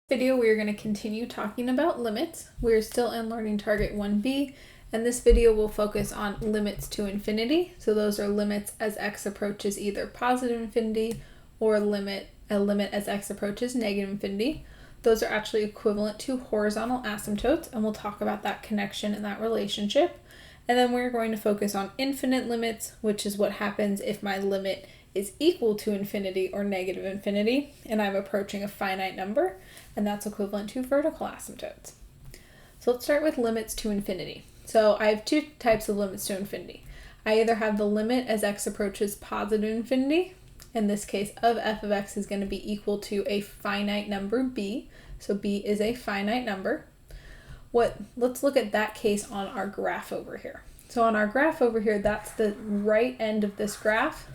Video we are going to continue talking about limits. We're still in learning target 1b, and this video will focus on limits to infinity. So those are limits as x approaches either positive infinity or a limit as x approaches negative infinity. Those are actually equivalent to horizontal asymptotes, and we'll talk about that connection and that relationship. And then we're going to focus on infinite limits, which is what happens if my limit is equal to infinity or negative infinity, and I'm approaching a finite number, and that's equivalent to vertical asymptotes. So let's start with limits to infinity. So I have two types of limits to infinity. I either have the limit as x approaches positive infinity. In this case, of f of x is going to be equal to a finite number b. So b is a finite number. Let's look at that case on our graph over here. So on our graph over here, that's the right end of this graph.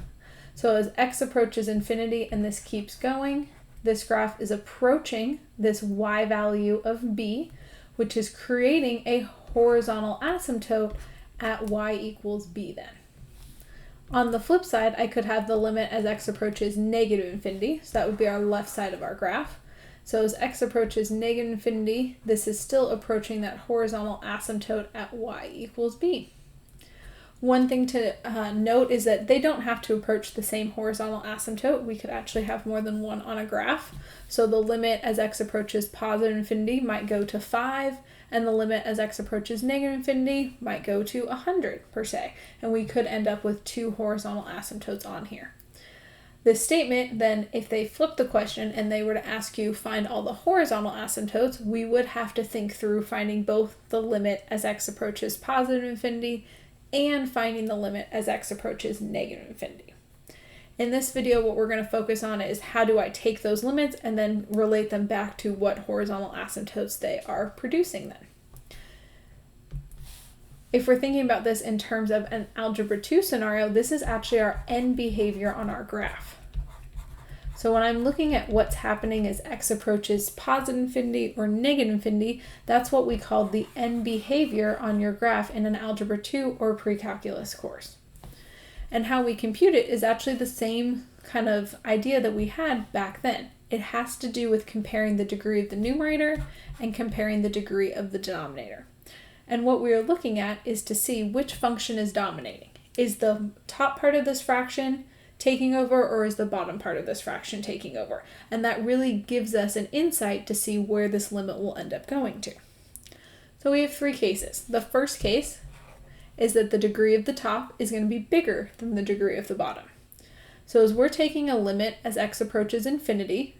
So as x approaches infinity and this keeps going, this graph is approaching this y value of b, which is creating a horizontal asymptote at y equals b then. On the flip side, I could have the limit as x approaches negative infinity, so that would be our left side of our graph. So as x approaches negative infinity, this is still approaching that horizontal asymptote at y equals b. One thing to note is that they don't have to approach the same horizontal asymptote. We could actually have more than one on a graph. So the limit as x approaches positive infinity might go to 5, and the limit as x approaches negative infinity might go to 100 per se. And we could end up with two horizontal asymptotes on here. This statement, then, if they flip the question and they were to ask you find all the horizontal asymptotes, we would have to think through finding both the limit as x approaches positive infinity and finding the limit as x approaches negative infinity. In this video, what we're going to focus on is how do I take those limits and then relate them back to what horizontal asymptotes they are producing then. If we're thinking about this in terms of an algebra 2 scenario, this is actually our end behavior on our graph. So when I'm looking at what's happening as x approaches positive infinity or negative infinity, that's what we call the end behavior on your graph in an Algebra 2 or pre-calculus course. And how we compute it is actually the same kind of idea that we had back then. It has to do with comparing the degree of the numerator and comparing the degree of the denominator. And what we are looking at is to see which function is dominating. Is the top part of this fraction taking over, or is the bottom part of this fraction taking over? And that really gives us an insight to see where this limit will end up going to. So we have three cases. The first case is that the degree of the top is going to be bigger than the degree of the bottom. So as we're taking a limit as x approaches infinity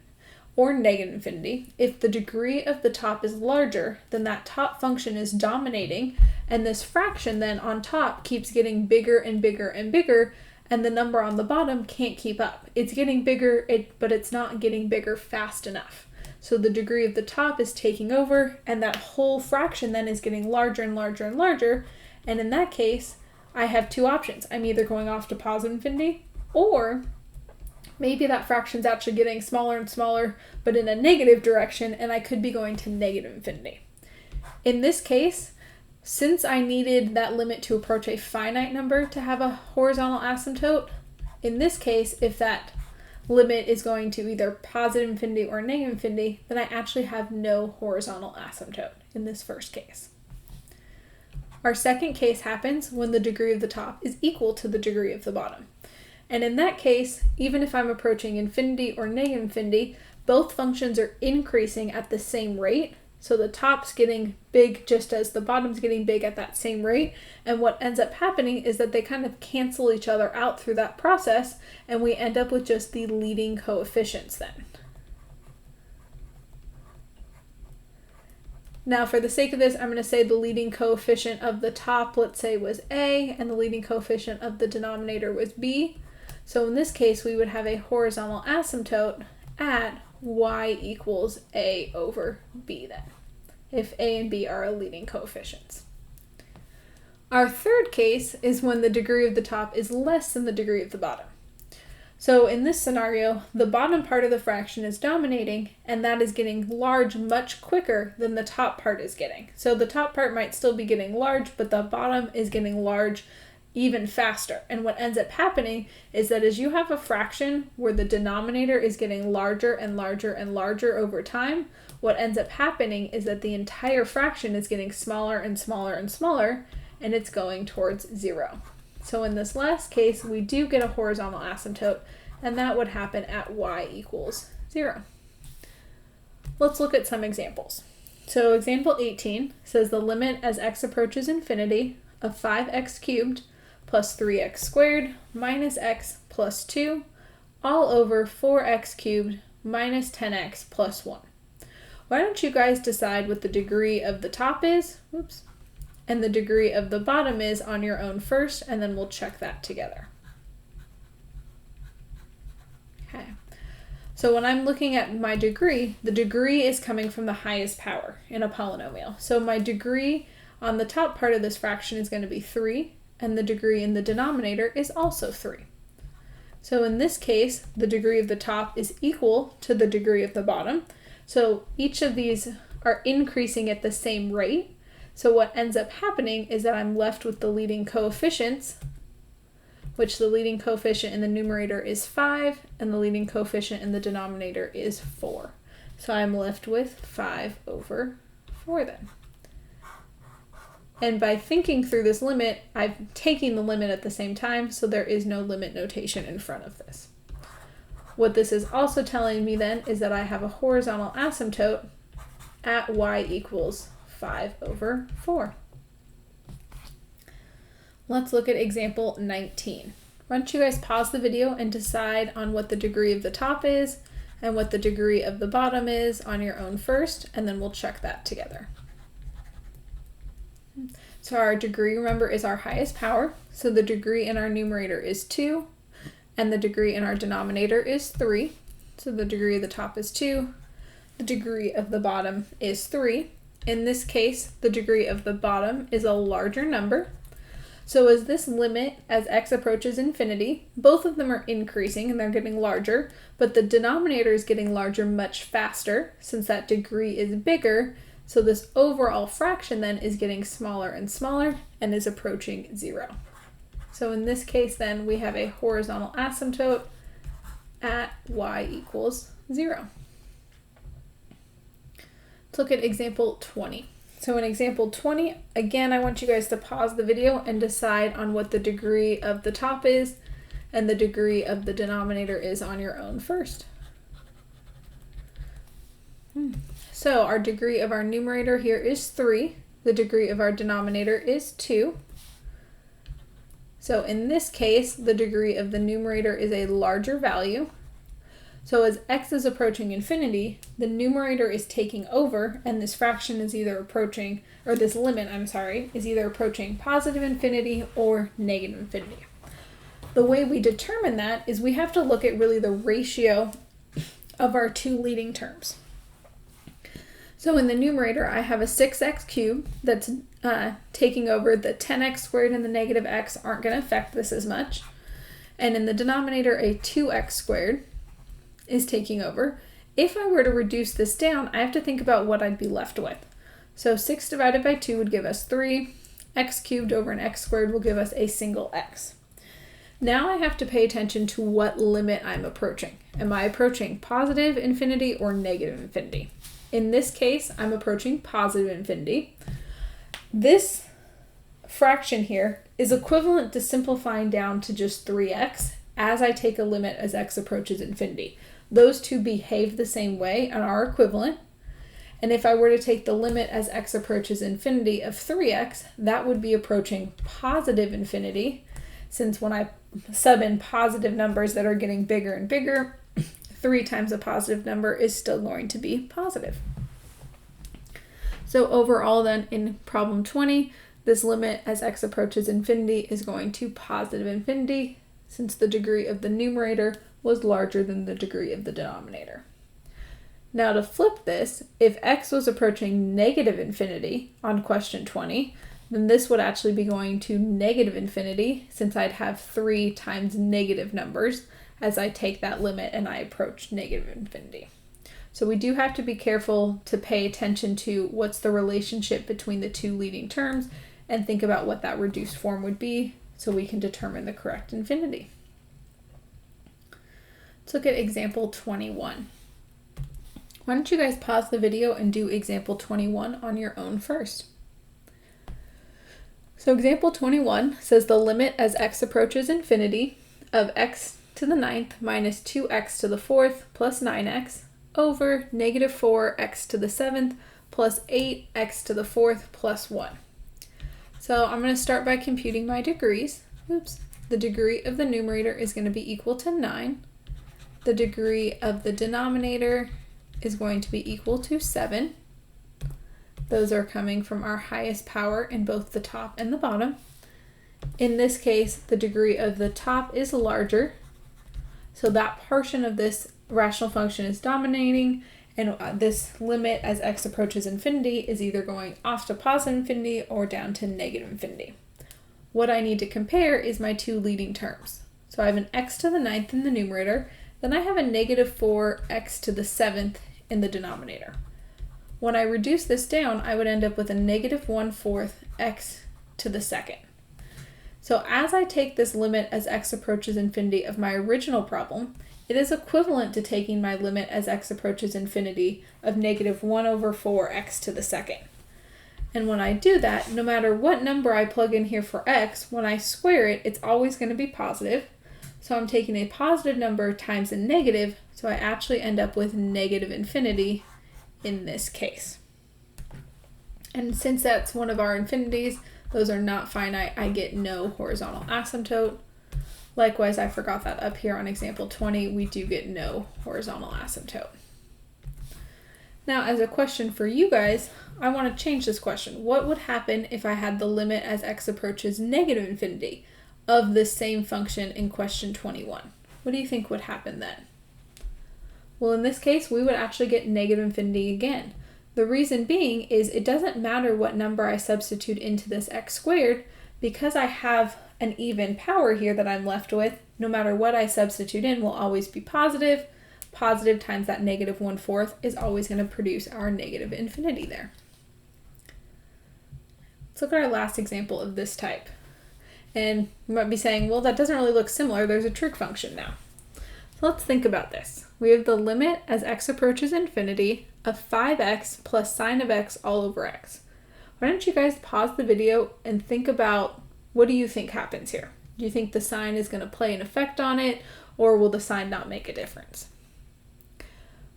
or negative infinity, if the degree of the top is larger, then that top function is dominating, and this fraction then on top keeps getting bigger and bigger and bigger, and the number on the bottom can't keep up. It's getting bigger, but it's not getting bigger fast enough. So the degree of the top is taking over, and that whole fraction then is getting larger and larger and larger. And in that case, I have two options. I'm either going off to positive infinity, or maybe that fraction's actually getting smaller and smaller, but in a negative direction, and I could be going to negative infinity. In this case, since I needed that limit to approach a finite number to have a horizontal asymptote, in this case, if that limit is going to either positive infinity or negative infinity, then I actually have no horizontal asymptote in this first case. Our second case happens when the degree of the top is equal to the degree of the bottom. And in that case, even if I'm approaching infinity or negative infinity, both functions are increasing at the same rate. So the top's getting big just as the bottom's getting big at that same rate. And what ends up happening is that they kind of cancel each other out through that process, and we end up with just the leading coefficients then. Now, for the sake of this, I'm going to say the leading coefficient of the top, let's say, was a, and the leading coefficient of the denominator was b. So in this case, we would have a horizontal asymptote at y equals a over b then, if a and b are leading coefficients. Our third case is when the degree of the top is less than the degree of the bottom. So in this scenario, the bottom part of the fraction is dominating, and that is getting large much quicker than the top part is getting. So the top part might still be getting large, but the bottom is getting large even faster. And what ends up happening is that as you have a fraction where the denominator is getting larger and larger and larger over time, what ends up happening is that the entire fraction is getting smaller and smaller and smaller, and it's going towards 0. So in this last case, we do get a horizontal asymptote, and that would happen at y equals 0. Let's look at some examples. So example 18 says the limit as x approaches infinity of 5x cubed plus 3x squared minus x plus 2 all over 4x cubed minus 10x plus 1. Why don't you guys decide what the degree of the top is, and the degree of the bottom is on your own first, and then we'll check that together. Okay. So when I'm looking at my degree, the degree is coming from the highest power in a polynomial. So my degree on the top part of this fraction is going to be 3, and the degree in the denominator is also 3. So in this case, the degree of the top is equal to the degree of the bottom. So each of these are increasing at the same rate. So what ends up happening is that I'm left with the leading coefficients, which the leading coefficient in the numerator is 5, and the leading coefficient in the denominator is 4. So I'm left with 5 over 4 then. And by thinking through this limit, I'm taking the limit at the same time, so there is no limit notation in front of this. What this is also telling me then is that I have a horizontal asymptote at y equals 5 over 4. Let's look at example 19. Why don't you guys pause the video and decide on what the degree of the top is and what the degree of the bottom is on your own first, and then we'll check that together. So our degree, remember, is our highest power. So the degree in our numerator is 2, and the degree in our denominator is 3. So the degree of the top is 2, the degree of the bottom is 3. In this case, the degree of the bottom is a larger number. So as this limit, as x approaches infinity, both of them are increasing and they're getting larger, but the denominator is getting larger much faster since that degree is bigger. So this overall fraction then is getting smaller and smaller and is approaching 0. So in this case then we have a horizontal asymptote at y equals 0. Let's look at example 20. So in example 20, again, I want you guys to pause the video and decide on what the degree of the top is and the degree of the denominator is on your own first. So our degree of our numerator here is 3. The degree of our denominator is 2. So in this case, the degree of the numerator is a larger value. So as x is approaching infinity, the numerator is taking over, and this fraction is either approaching, or this limit, is either approaching positive infinity or negative infinity. The way we determine that is we have to look at really the ratio of our two leading terms. So in the numerator, I have a 6x cubed that's taking over. The 10x squared and the negative x aren't going to affect this as much. And in the denominator, a 2x squared is taking over. If I were to reduce this down, I have to think about what I'd be left with. So 6 divided by 2 would give us 3. X cubed over an x squared will give us a single x. Now I have to pay attention to what limit I'm approaching. Am I approaching positive infinity or negative infinity? In this case, I'm approaching positive infinity. This fraction here is equivalent to simplifying down to just 3x as I take a limit as x approaches infinity. Those two behave the same way and are equivalent. And if I were to take the limit as x approaches infinity of 3x, that would be approaching positive infinity, since when I sub in positive numbers that are getting bigger and bigger, 3 times a positive number is still going to be positive. So overall then in problem 20, this limit as x approaches infinity is going to positive infinity, since the degree of the numerator was larger than the degree of the denominator. Now to flip this, if x was approaching negative infinity on question 20, then this would actually be going to negative infinity, since I'd have 3 times negative numbers as I take that limit and I approach negative infinity. So we do have to be careful to pay attention to what's the relationship between the two leading terms and think about what that reduced form would be, so we can determine the correct infinity. Let's look at example 21. Why don't you guys pause the video and do example 21 on your own first. So example 21 says the limit as x approaches infinity of x to the 9th minus 2x to the 4th plus 9x over negative 4x to the 7th plus 8x to the 4th plus 1. So I'm going to start by computing my degrees. The degree of the numerator is going to be equal to 9. The degree of the denominator is going to be equal to 7. Those are coming from our highest power in both the top and the bottom. In this case, the degree of the top is larger, so that portion of this rational function is dominating, and this limit as x approaches infinity is either going off to positive infinity or down to negative infinity. What I need to compare is my two leading terms. So I have an x to the 9th in the numerator, then I have a negative 4x to the 7th in the denominator. When I reduce this down, I would end up with a negative 1/4 x to the 2nd. So as I take this limit as x approaches infinity of my original problem, it is equivalent to taking my limit as x approaches infinity of negative 1/4 x to the 2nd. And when I do that, no matter what number I plug in here for x, when I square it, it's always going to be positive. So I'm taking a positive number times a negative, so I actually end up with negative infinity in this case. And since that's one of our infinities, those are not finite, I get no horizontal asymptote. Likewise, I forgot that up here on example 20, we do get no horizontal asymptote. Now, as a question for you guys, I want to change this question. What would happen if I had the limit as x approaches negative infinity of this same function in question 21? What do you think would happen then? Well, in this case, we would actually get negative infinity again. The reason being is it doesn't matter what number I substitute into this x squared, because I have an even power here that I'm left with, no matter what I substitute in will always be positive. Positive times that negative 1/4 is always going to produce our negative infinity there. Let's look at our last example of this type. And you might be saying, well, that doesn't really look similar. There's a trig function now. So let's think about this. We have the limit as x approaches infinity of 5x plus sine of x all over x. Why don't you guys pause the video and think about, what do you think happens here? Do you think the sine is going to play an effect on it, or will the sine not make a difference?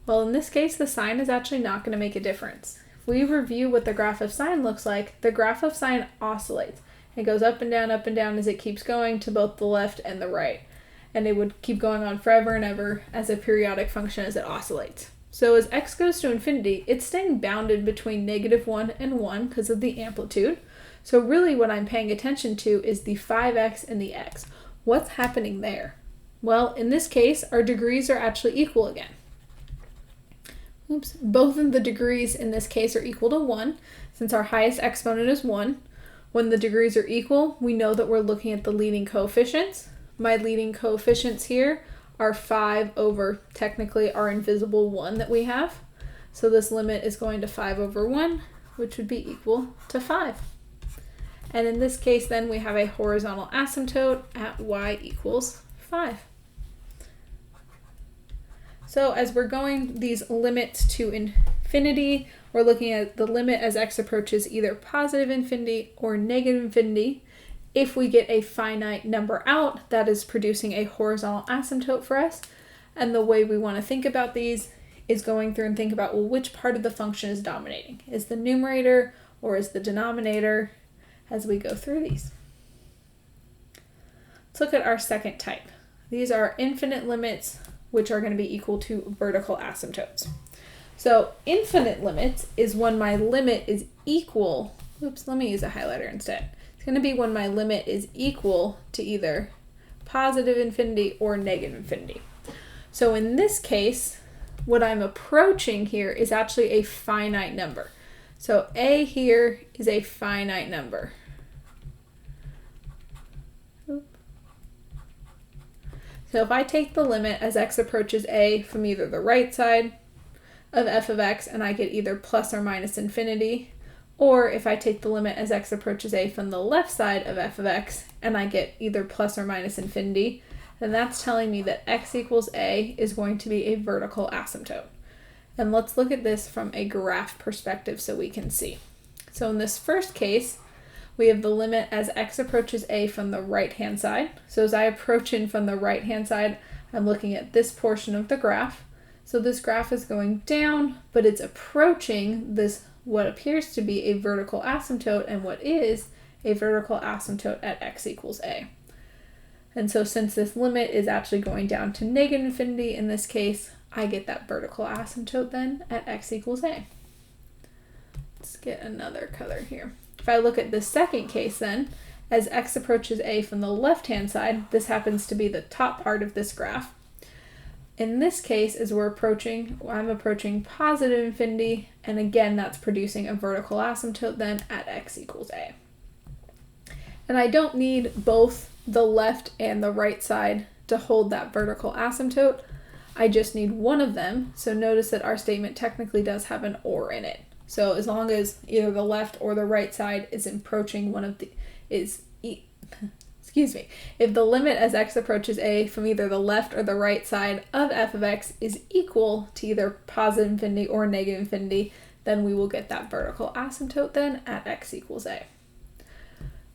Well, in this case, the sine is actually not going to make a difference. If we review what the graph of sine looks like, the graph of sine oscillates. It goes up and down as it keeps going to both the left and the right. And it would keep going on forever and ever as a periodic function as it oscillates. So as x goes to infinity, it's staying bounded between negative 1 and 1 because of the amplitude. So really what I'm paying attention to is the 5x and the x. What's happening there? Well, in this case, our degrees are actually equal again. Both of the degrees in this case are equal to 1, since our highest exponent is 1. When the degrees are equal, we know that we're looking at the leading coefficients. My leading coefficients here are 5 over, technically, our invisible 1 that we have. So this limit is going to 5 over 1, which would be equal to 5. And in this case, then, we have a horizontal asymptote at y equals 5. So as we're going these limits to infinity, we're looking at the limit as x approaches either positive infinity or negative infinity. If we get a finite number out, that is producing a horizontal asymptote for us. And the way we want to think about these is going through and think about, well, which part of the function is dominating? Is the numerator or is the denominator as we go through these? Let's look at our second type. These are infinite limits, which are going to be equal to vertical asymptotes. So infinite limits is when my limit is equal, let me use a highlighter instead. It's going to be when my limit is equal to either positive infinity or negative infinity. So in this case, what I'm approaching here is actually a finite number. So a here is a finite number. So if I take the limit as x approaches a from either the right side of f of x and I get either plus or minus infinity, Or if I take the limit as x approaches a from the left side of f of x and I get either plus or minus infinity, then that's telling me that x equals a is going to be a vertical asymptote. And let's look at this from a graph perspective so we can see. So in this first case, we have the limit as x approaches a from the right-hand side. So as I approach in from the right-hand side, I'm looking at this portion of the graph. So this graph is going down, but it's approaching this what appears to be a vertical asymptote and what is a vertical asymptote at x equals a. And so since this limit is actually going down to negative infinity in this case, I get that vertical asymptote then at x equals a. Let's get another color here. If I look at the second case then, as x approaches a from the left-hand side, this happens to be the top part of this graph. In this case, as I'm approaching positive infinity, and again, that's producing a vertical asymptote then at x equals a. And I don't need both the left and the right side to hold that vertical asymptote. I just need one of them. So notice that our statement technically does have an or in it. So as long as either the left or the right side is approaching one of the, if the limit as x approaches a from either the left or the right side of f of x is equal to either positive infinity or negative infinity, then we will get that vertical asymptote then at x equals a.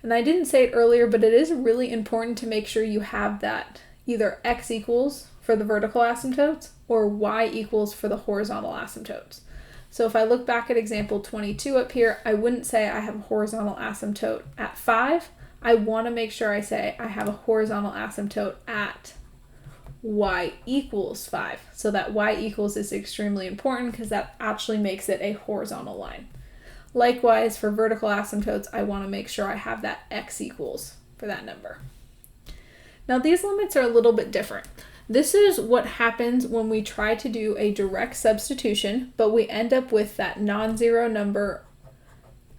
And I didn't say it earlier, but it is really important to make sure you have that either x equals for the vertical asymptotes or y equals for the horizontal asymptotes. So if I look back at example 22 up here, I wouldn't say I have a horizontal asymptote at 5. I want to make sure I say I have a horizontal asymptote at y equals 5. So that y equals is extremely important because that actually makes it a horizontal line. Likewise, for vertical asymptotes, I want to make sure I have that x equals for that number. Now these limits are a little bit different. This is what happens when we try to do a direct substitution, but we end up with that non-zero number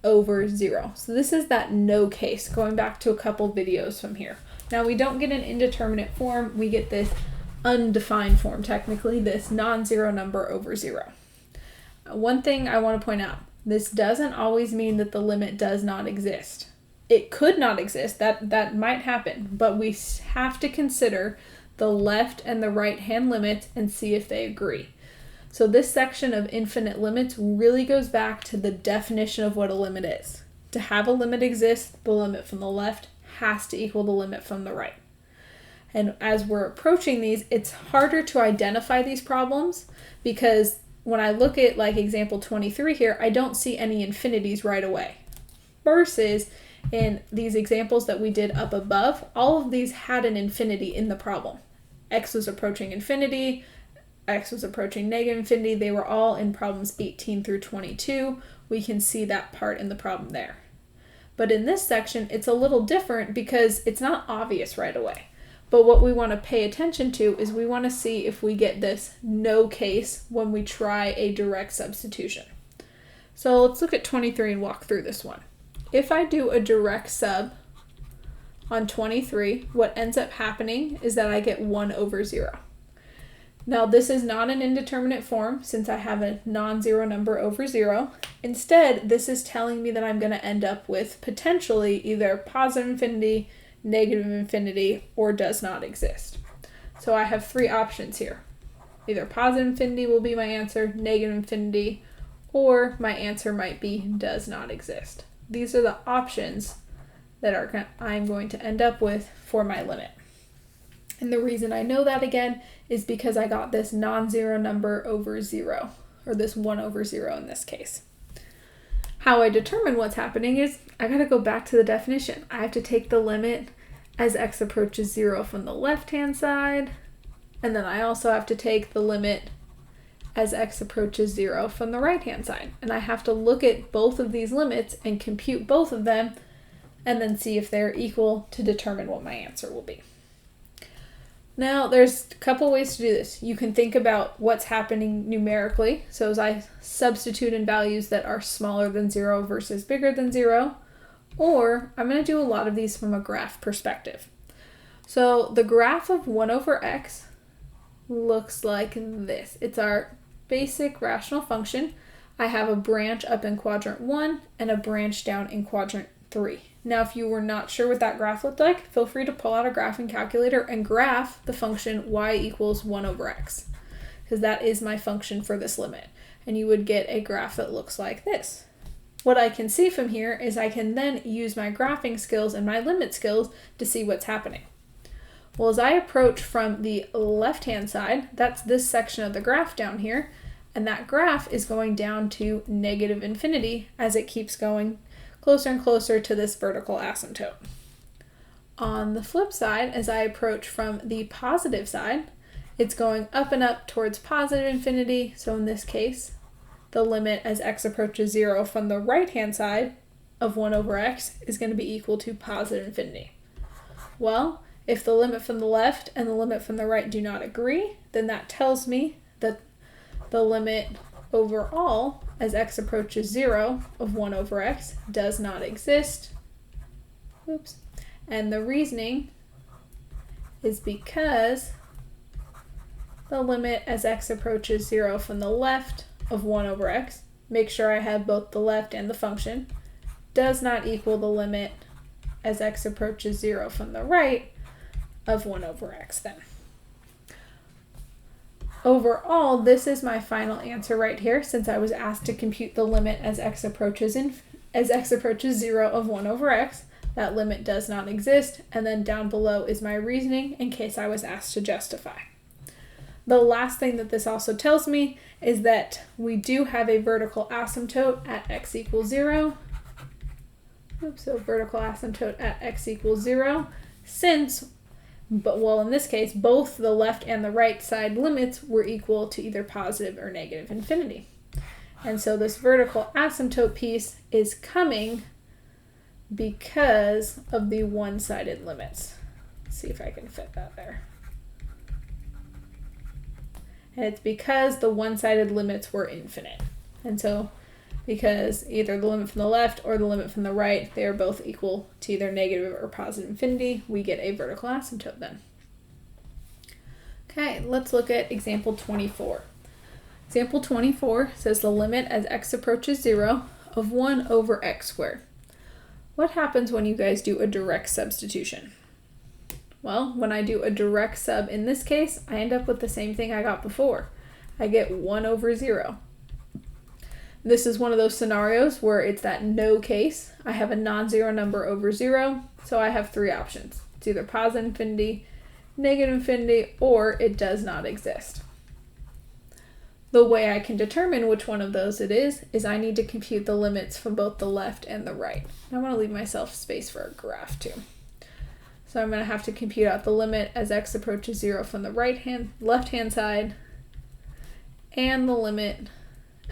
over 0. So this is that no case, going back to a couple videos from here. Now we don't get an indeterminate form, we get this undefined form, technically, this non-zero number over 0. One thing I want to point out, this doesn't always mean that the limit does not exist. It could not exist, that might happen, but we have to consider the left and the right hand limits and see if they agree. So this section of infinite limits really goes back to the definition of what a limit is. To have a limit exist, the limit from the left has to equal the limit from the right. And as we're approaching these, it's harder to identify these problems because when I look at like example 23 here, I don't see any infinities right away. Versus in these examples that we did up above, all of these had an infinity in the problem. X was approaching infinity, x was approaching negative infinity. They were all in problems 18 through 22. We can see that part in the problem there. But in this section, it's a little different because it's not obvious right away. But what we want to pay attention to is we want to see if we get this no case when we try a direct substitution. So let's look at 23 and walk through this one. If I do a direct sub on 23, what ends up happening is that I get 1 over 0. Now this is not an indeterminate form since I have a non-zero number over 0. Instead, this is telling me that I'm going to end up with potentially either positive infinity, negative infinity, or does not exist. So I have 3 options here. Either positive infinity will be my answer, negative infinity, or my answer might be does not exist. These are the options that I'm going to end up with for my limit. And the reason I know that again is because I got this non-zero number over 0, or this 1 over 0 in this case. How I determine what's happening is I gotta go back to the definition. I have to take the limit as x approaches 0 from the left-hand side, and then I also have to take the limit as x approaches 0 from the right-hand side. And I have to look at both of these limits and compute both of them, and then see if they're equal to determine what my answer will be. Now, there's a couple ways to do this. You can think about what's happening numerically. So as I substitute in values that are smaller than 0 versus bigger than 0, or I'm going to do a lot of these from a graph perspective. So the graph of 1 over x looks like this. It's our basic rational function. I have a branch up in quadrant 1 and a branch down in quadrant 3. Now, if you were not sure what that graph looked like, feel free to pull out a graphing calculator and graph the function y equals 1 over x, because that is my function for this limit. And you would get a graph that looks like this. What I can see from here is I can then use my graphing skills and my limit skills to see what's happening. Well, as I approach from the left-hand side, that's this section of the graph down here, and that graph is going down to negative infinity as it keeps going closer and closer to this vertical asymptote. On the flip side, as I approach from the positive side, it's going up and up towards positive infinity. So in this case, the limit as x approaches 0 from the right-hand side of 1 over x is going to be equal to positive infinity. Well, if the limit from the left and the limit from the right do not agree, then that tells me that the limit overall as x approaches 0 of 1 over x does not exist. Oops. And the reasoning is because the limit as x approaches 0 from the left of 1 over x, make sure I have both the left and the function, does not equal the limit as x approaches 0 from the right of 1 over x then. Overall, this is my final answer right here, since I was asked to compute the limit as x approaches 0 of 1 over x. That limit does not exist, and then down below is my reasoning in case I was asked to justify. The last thing that this also tells me is that we do have a vertical asymptote at x equals 0. So vertical asymptote at x equals 0, in this case, both the left and the right side limits were equal to either positive or negative infinity. And so this vertical asymptote piece is coming because of the one-sided limits. Let's see if I can fit that there. And it's because the one-sided limits were infinite. And so because either the limit from the left or the limit from the right, they are both equal to either negative or positive infinity, we get a vertical asymptote then. Okay, let's look at example 24. Example 24 says the limit as x approaches 0 of 1 over x squared. What happens when you guys do a direct substitution? Well, when I do a direct sub in this case, I end up with the same thing I got before. I get 1 over 0. This is one of those scenarios where it's that no case. I have a non-zero number over 0, so I have three options. It's either positive infinity, negative infinity, or it does not exist. The way I can determine which one of those it is I need to compute the limits from both the left and the right. I want to leave myself space for a graph too. So I'm going to have to compute out the limit as x approaches 0 from the left-hand side, and the limit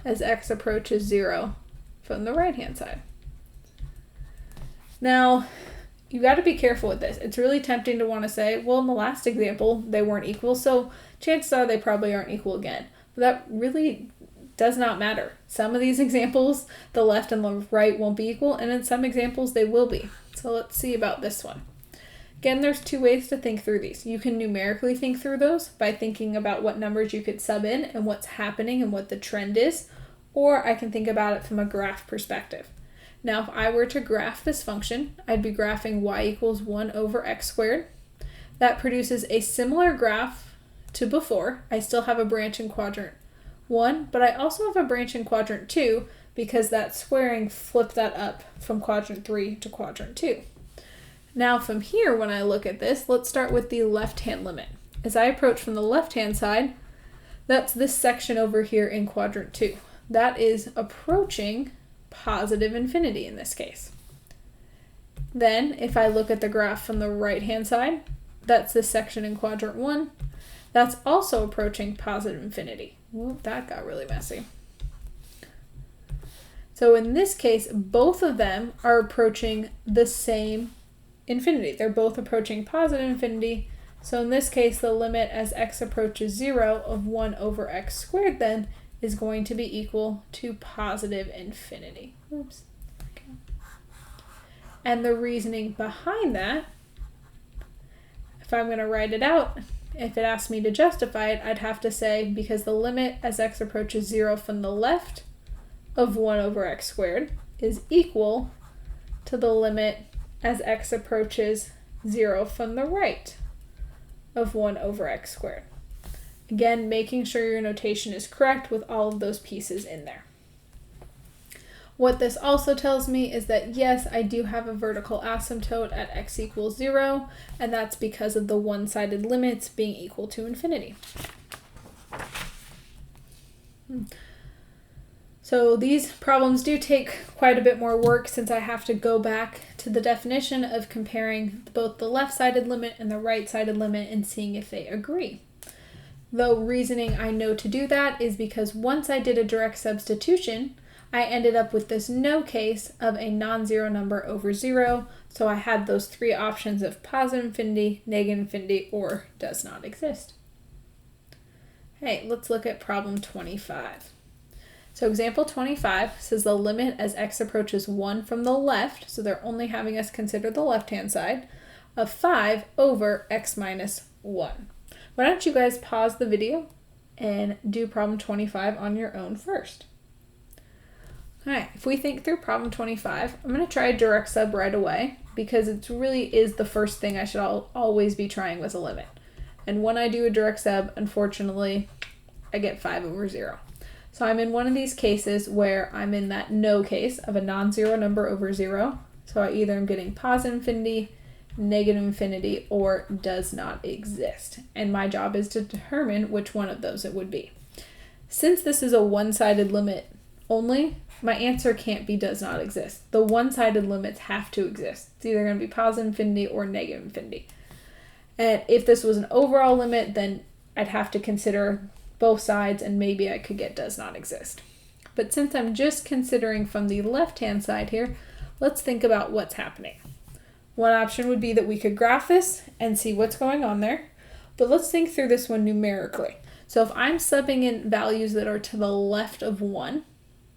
as x approaches 0 from the right-hand side. Now, you got to be careful with this. It's really tempting to want to say, well, in the last example, they weren't equal, so chances are they probably aren't equal again. But that really does not matter. Some of these examples, the left and the right won't be equal, and in some examples, they will be. So let's see about this one. Again, there's two ways to think through these. You can numerically think through those by thinking about what numbers you could sub in and what's happening and what the trend is, or I can think about it from a graph perspective. Now, if I were to graph this function, I'd be graphing y equals 1 over x squared. That produces a similar graph to before. I still have a branch in quadrant 1, but I also have a branch in quadrant 2 because that squaring flipped that up from quadrant 3 to quadrant 2. Now from here, when I look at this, let's start with the left-hand limit. As I approach from the left-hand side, that's this section over here in quadrant 2. That is approaching positive infinity in this case. Then, if I look at the graph from the right-hand side, that's this section in quadrant 1. That's also approaching positive infinity. Whoop, that got really messy. So in this case, both of them are approaching the same infinity. They're both approaching positive infinity. So in this case, the limit as x approaches 0 of 1 over x squared then is going to be equal to positive infinity. Oops. Okay. And the reasoning behind that, if I'm going to write it out, if it asks me to justify it, I'd have to say because the limit as x approaches 0 from the left of 1 over x squared is equal to the limit as x approaches 0 from the right of 1 over x squared. Again, making sure your notation is correct with all of those pieces in there. What this also tells me is that yes, I do have a vertical asymptote at x equals 0, and that's because of the one-sided limits being equal to infinity. So these problems do take quite a bit more work since I have to go back to the definition of comparing both the left-sided limit and the right-sided limit and seeing if they agree. The reasoning I know to do that is because once I did a direct substitution, I ended up with this no case of a non-zero number over 0, so I had those three options of positive infinity, negative infinity, or does not exist. Hey, let's look at problem 25. So example 25 says the limit as x approaches 1 from the left, so they're only having us consider the left-hand side, of 5 over x minus 1. Why don't you guys pause the video and do problem 25 on your own first. Alright, if we think through problem 25, I'm going to try a direct sub right away because it really is the first thing I should always be trying with a limit. And when I do a direct sub, unfortunately, I get 5 over 0. So I'm in one of these cases where I'm in that no case of a non-zero number over 0. So I either am getting positive infinity, negative infinity, or does not exist. And my job is to determine which one of those it would be. Since this is a one-sided limit only, my answer can't be does not exist. The one-sided limits have to exist. It's either going to be positive infinity or negative infinity. And if this was an overall limit, then I'd have to consider both sides and maybe I could get does not exist. But since I'm just considering from the left-hand side here, let's think about what's happening. One option would be that we could graph this and see what's going on there. But let's think through this one numerically. So if I'm subbing in values that are to the left of 1,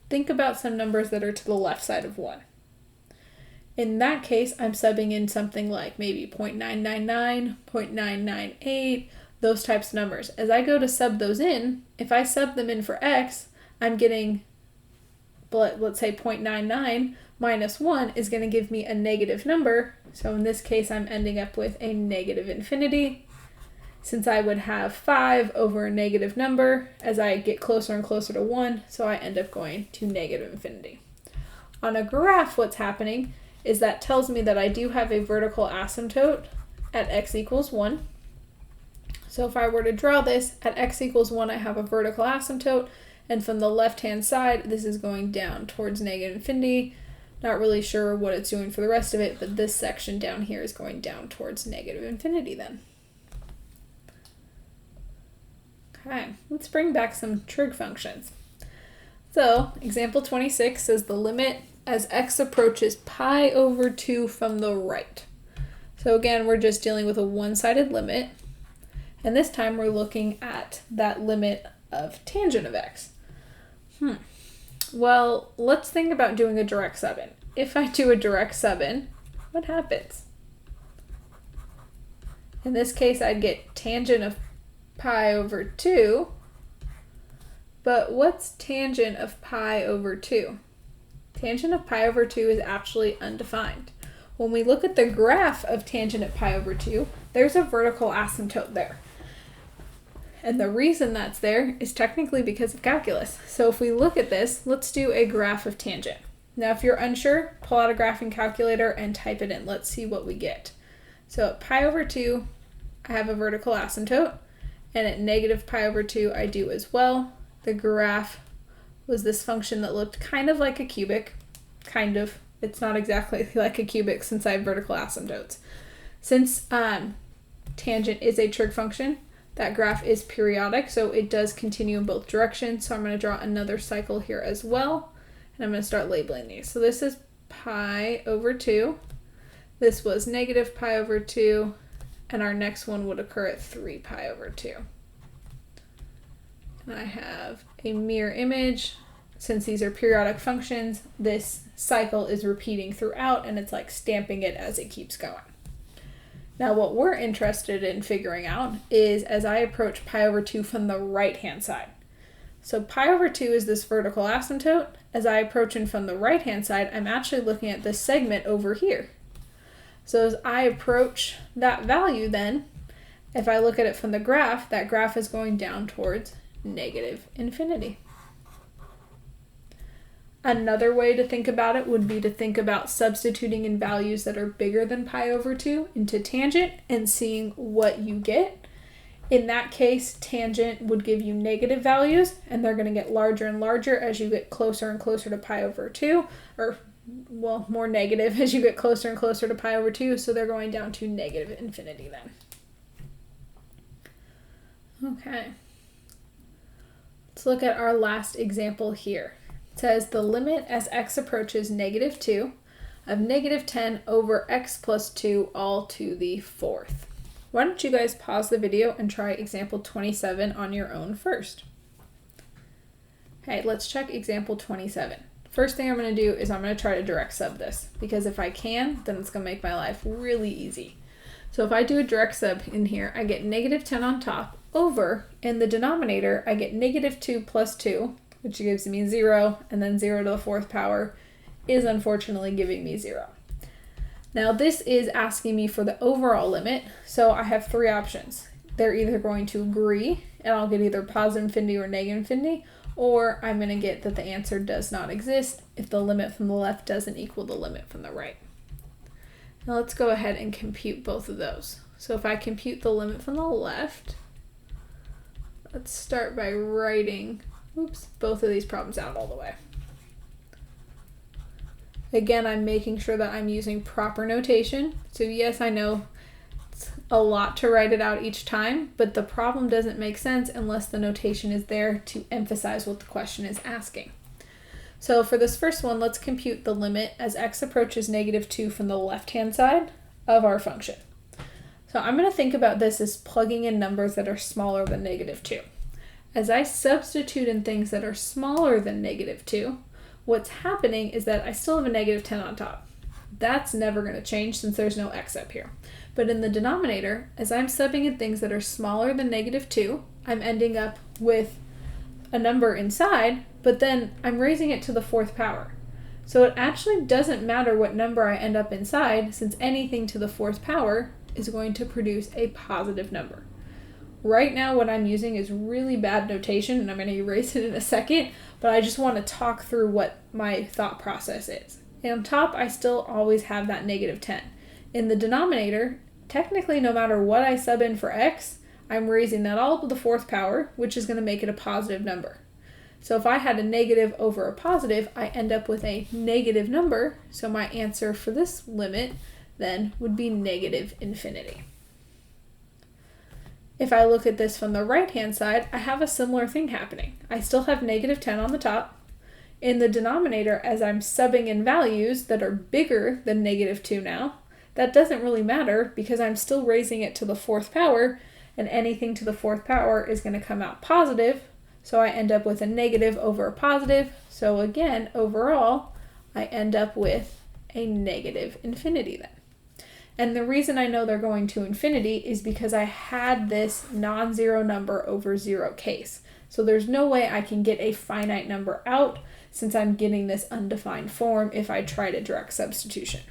think about some numbers that are to the left side of 1. In that case, I'm subbing in something like maybe 0.999, 0.998, those types of numbers. As I go to sub those in, if I sub them in for x, I'm getting, let's say 0.99 minus 1 is going to give me a negative number. So in this case, I'm ending up with a negative infinity. Since I would have 5 over a negative number as I get closer and closer to 1, so I end up going to negative infinity. On a graph, what's happening is that tells me that I do have a vertical asymptote at x equals 1. So if I were to draw this, at x equals 1, I have a vertical asymptote, and from the left-hand side, this is going down towards negative infinity. Not really sure what it's doing for the rest of it, but this section down here is going down towards negative infinity then. Okay, let's bring back some trig functions. So, example 26 says the limit as x approaches pi over 2 from the right. So again, we're just dealing with a one-sided limit, and this time we're looking at that limit of tangent of x. Well, let's think about doing a direct sub in. If I do a direct sub in, what happens? In this case, I'd get tangent of pi over 2, but what's tangent of pi over 2? Tangent of pi over 2 is actually undefined. When we look at the graph of tangent at pi over 2, there's a vertical asymptote there. And the reason that's there is technically because of calculus. So if we look at this, let's do a graph of tangent. Now if you're unsure, pull out a graphing calculator and type it in. Let's see what we get. So at pi over 2, I have a vertical asymptote. And at negative pi over 2, I do as well. The graph was this function that looked kind of like a cubic. Kind of. It's not exactly like a cubic since I have vertical asymptotes. Since tangent is a trig function, that graph is periodic, so it does continue in both directions. So I'm going to draw another cycle here as well. And I'm going to start labeling these. So this is pi over 2. This was negative pi over 2. And our next one would occur at 3 pi over 2. And I have a mirror image. Since these are periodic functions, this cycle is repeating throughout, and it's like stamping it as it keeps going. Now what we're interested in figuring out is as I approach pi over 2 from the right-hand side. So pi over 2 is this vertical asymptote. As I approach in from the right-hand side, I'm actually looking at this segment over here. So as I approach that value then, if I look at it from the graph, that graph is going down towards negative infinity. Another way to think about it would be to think about substituting in values that are bigger than pi over 2 into tangent and seeing what you get. In that case, tangent would give you negative values, and they're going to get larger and larger as you get closer and closer to pi over 2, or, well, more negative as you get closer and closer to pi over 2, so they're going down to negative infinity then. Okay. Let's look at our last example here. It says the limit as x approaches negative 2 of negative 10 over x plus 2 all to the fourth. Why don't you guys pause the video and try example 27 on your own first. Okay, let's check example 27. First thing I'm going to do is I'm going to try to direct sub this, because if I can, then it's going to make my life really easy. So if I do a direct sub in here, I get negative 10 on top over, in the denominator, I get negative 2 plus 2, which gives me 0, and then 0 to the fourth power is unfortunately giving me 0. Now this is asking me for the overall limit, so I have three options. They're either going to agree, and I'll get either positive infinity or negative infinity, or I'm going to get that the answer does not exist if the limit from the left doesn't equal the limit from the right. Now let's go ahead and compute both of those. So if I compute the limit from the left, let's start by writing, both of these problems out all the way. Again, I'm making sure that I'm using proper notation. So yes, I know it's a lot to write it out each time, but the problem doesn't make sense unless the notation is there to emphasize what the question is asking. So for this first one, let's compute the limit as x approaches negative 2 from the left-hand side of our function. So I'm going to think about this as plugging in numbers that are smaller than negative 2. As I substitute in things that are smaller than negative 2, what's happening is that I still have a negative 10 on top. That's never going to change since there's no x up here. But in the denominator, as I'm subbing in things that are smaller than negative 2, I'm ending up with a number inside, but then I'm raising it to the fourth power. So it actually doesn't matter what number I end up inside, since anything to the fourth power is going to produce a positive number. Right now what I'm using is really bad notation, and I'm going to erase it in a second, but I just want to talk through what my thought process is. And on top, I still always have that negative 10. In the denominator, technically no matter what I sub in for x, I'm raising that all to the fourth power, which is going to make it a positive number. So if I had a negative over a positive, I end up with a negative number, so my answer for this limit then would be negative infinity. If I look at this from the right-hand side, I have a similar thing happening. I still have negative 10 on the top. In the denominator, as I'm subbing in values that are bigger than negative 2 now, that doesn't really matter because I'm still raising it to the fourth power, and anything to the fourth power is going to come out positive, so I end up with a negative over a positive. So again, overall, I end up with a negative infinity then. And the reason I know they're going to infinity is because I had this non-zero number over 0 case. So there's no way I can get a finite number out since I'm getting this undefined form if I try to direct substitution.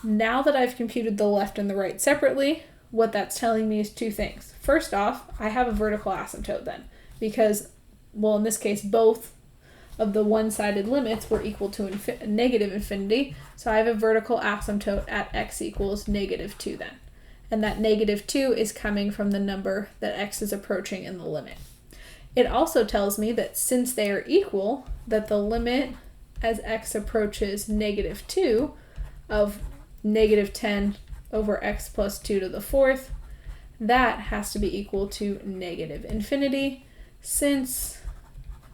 Now that I've computed the left and the right separately, what that's telling me is two things. First off, I have a vertical asymptote then, because, well, in this case, both of the one-sided limits were equal to negative infinity, so I have a vertical asymptote at x equals negative 2 then. And that negative 2 is coming from the number that x is approaching in the limit. It also tells me that since they are equal, that the limit as x approaches negative 2 of negative 10 over x plus 2 to the fourth, that has to be equal to negative infinity since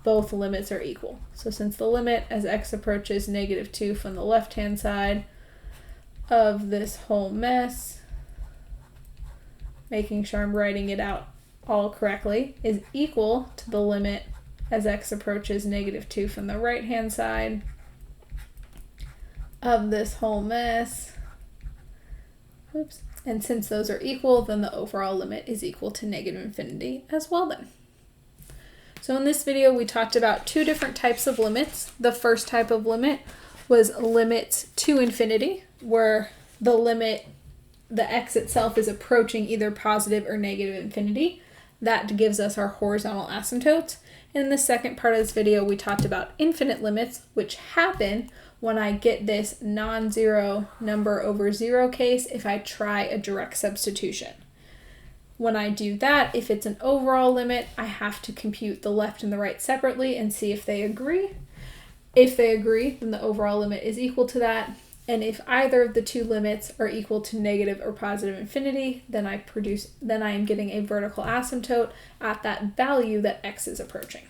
both limits are equal. So since the limit as x approaches negative 2 from the left-hand side of this whole mess, making sure I'm writing it out all correctly, is equal to the limit as x approaches negative 2 from the right-hand side of this whole mess. Oops. And since those are equal, then the overall limit is equal to negative infinity as well then. So in this video, we talked about two different types of limits. The first type of limit was limits to infinity, where the x itself is approaching either positive or negative infinity. That gives us our horizontal asymptotes. In the second part of this video, we talked about infinite limits, which happen when I get this non-zero number over zero case if I try a direct substitution. When I do that, if it's an overall limit, I have to compute the left and the right separately and see if they agree. If they agree, then the overall limit is equal to that. And if either of the two limits are equal to negative or positive infinity, then I am getting a vertical asymptote at that value that x is approaching.